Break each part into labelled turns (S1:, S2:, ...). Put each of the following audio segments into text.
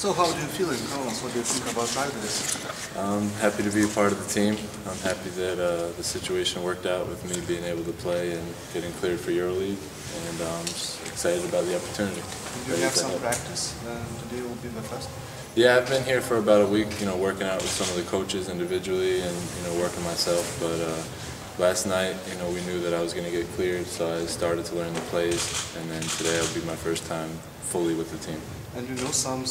S1: So how do you feel in Kaunas? What do you think about Žalgiris?
S2: I'm happy to be a part of the team. I'm happy that the situation worked out with me being able to play and getting cleared for EuroLeague, and I'm just excited about the opportunity.
S1: Did you have some practice? Today will be the first?
S2: Yeah, I've been here for about a week, working out with some of the coaches individually and, working myself. But last night, we knew that I was going to get cleared, so I started to learn the plays, and then today will be my first time fully with the team.
S1: And some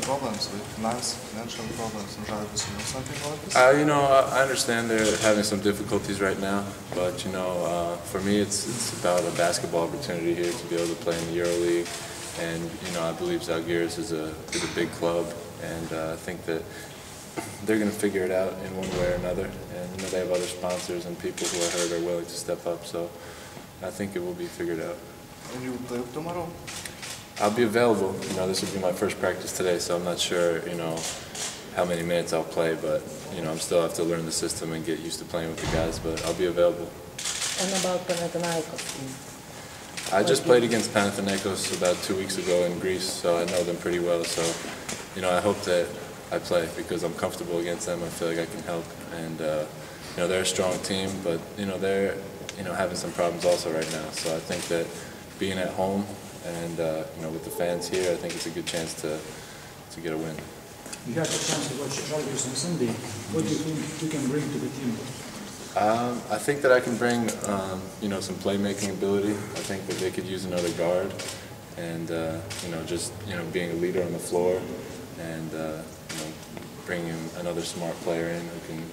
S1: problems with financial problems in Žalgiris. Something like this?
S2: I understand they're having some difficulties right now, but for me, it's about a basketball opportunity here to be able to play in the EuroLeague, and I believe Žalgiris is a big club, and I think that they're going to figure it out in one way or another, and they have other sponsors and people who are hurt are willing to step up, so I think it will be figured out.
S1: And you will play tomorrow?
S2: I'll be available. This will be my first practice today, so I'm not sure, how many minutes I'll play, but, I'm still have to learn the system and get used to playing with the guys, but I'll be available.
S3: And about Panathinaikos?
S2: I just played against Panathinaikos about 2 weeks ago in Greece, so I know them pretty well, so, I hope that I play because I'm comfortable against them. I feel like I can help, and, they're a strong team, but, they're, having some problems also right now, so I think that being at home and with the fans here, I think it's a good chance to get a win.
S4: You had the chance to watch Žalgiris on Sunday. What do you think you can bring to the team?
S2: I think that I can bring some playmaking ability. I think that they could use another guard, and just being a leader on the floor, and bringing another smart player in who can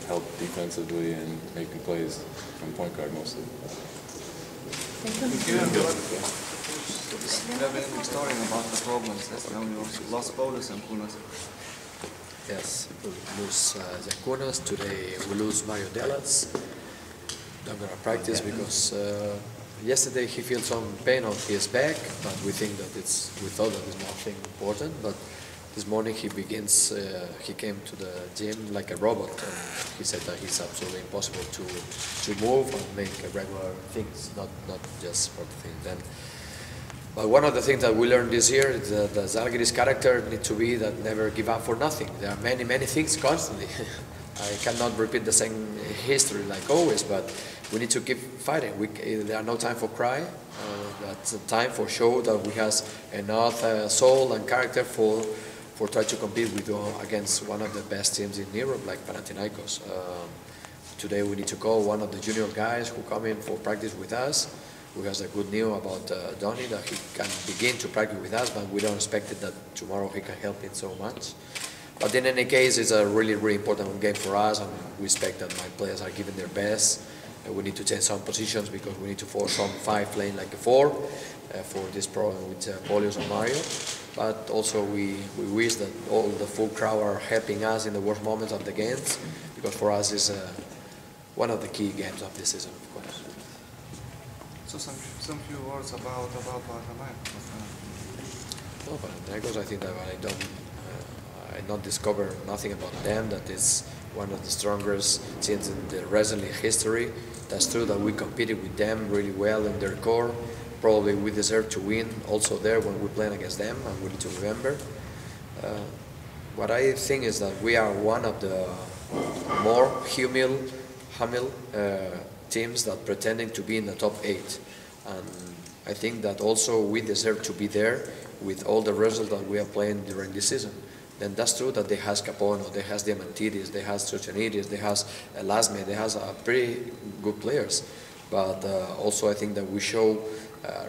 S2: help defensively and making plays from point guard mostly.
S1: Do you have anything story about the problems? You lost Paulius and Kunas.
S5: Yes, we lose Jakunas. Today we lose Mario Delats. Not going to practice because yesterday he feels some pain on his back, but we thought that it's nothing important. But this morning he came to the gym like a robot, and he said that it's absolutely impossible to move and make regular things, not just sport things. But one of the things that we learned this year is that the Žalgiris character needs to be that never give up for nothing. There are many things constantly. I cannot repeat the same history like always, but we need to keep fighting. There are no time for cry. That's a time for show that we have enough soul and character for try to compete against one of the best teams in Europe, like Panathinaikos. Today we need to call one of the junior guys who come in for practice with us, who has a good news about Donnie, that he can begin to practice with us, but we don't expect that tomorrow he can help it so much. But in any case, it's a really important game for us, and we expect that my players are giving their best. We need to change some positions because we need to force some 5 playing like a 4 for this problem with Paulius and Mario. But also we wish that all the full crowd are helping us in the worst moments of the games, because for us it's one of the key games of this season, of course.
S1: So some few words about Panathinaikos.
S5: No, Panathinaikos, I think that I don't discover nothing about them. That is one of the strongest teams in the wrestling history. That's true that we competed with them really well in their core. Probably we deserve to win also there when we play against them, and we need to remember. What I think is that we are one of the more humble teams that pretending to be in the top 8. And I think that also we deserve to be there with all the results that we are playing during this season. Then that's true that they has Capono, they has Diamantidis, they has Trojanidis, they has Lasme, they has pretty good players. But also I think that we show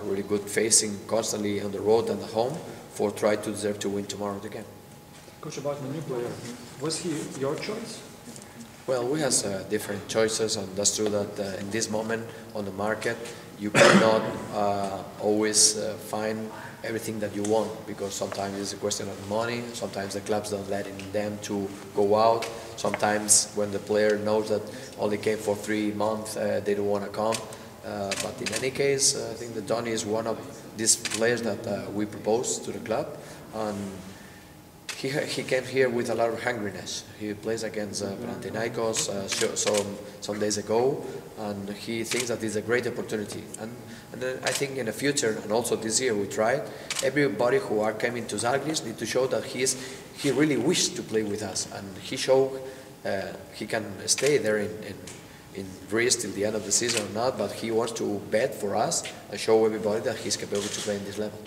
S5: really good facing constantly on the road and at home for try to deserve to win tomorrow again.
S4: Coach, about the new player, was he your choice?
S5: Well, we have different choices, and that's true that in this moment on the market you cannot always find everything that you want, because sometimes it's a question of money, sometimes the clubs don't let them to go out, sometimes when the player knows that only came for 3 months, they don't want to come. But in any case, I think that Donnie is one of these players that we propose to the club, and he came here with a lot of hungriness. He plays against Panathinaikos some days ago, and he thinks that it's a great opportunity. And I think in the future, and also this year we tried, everybody who are coming to Žalgiris need to show that he really wishes to play with us, and he showed he can stay there in Greece till the end of the season or not, but he wants to bet for us and show everybody that he's capable to play in this level.